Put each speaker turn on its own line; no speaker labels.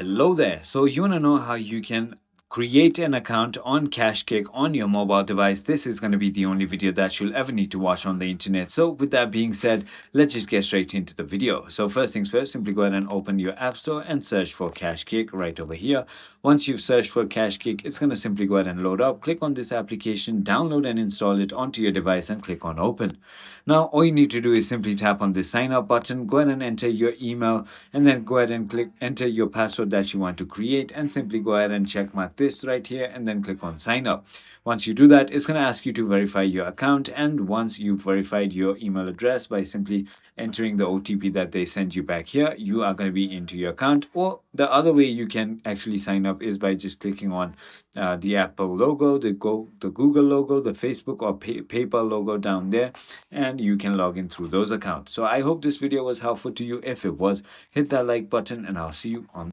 Hello there. So you want to know how you can create an account on KashKick on your mobile device. This is going to be the only video that you'll ever need to watch on the internet. So with that being said, let's just get straight into the video. So first things first, simply go ahead and open your app store and search for KashKick right over here. Once you've searched for KashKick, it's going to simply go ahead and load up. Click on this application, download and install it onto your device and click on open. Now all you need to do is simply tap on the sign up button, go ahead and enter your email, and then go ahead and click enter your password that you want to create, and simply go ahead and check mark this right here and then click on sign up. Once you do that, it's going to ask you to verify your account, and once you've verified your email address by simply entering the OTP that they send you back here, you are going to be into your account. Or the other way you can actually sign up is by just clicking on the Apple logo, the Google logo, the Facebook or PayPal logo down there, and you can log in through those accounts. So I hope this video was helpful to you. If it was, hit that like button and I'll see you on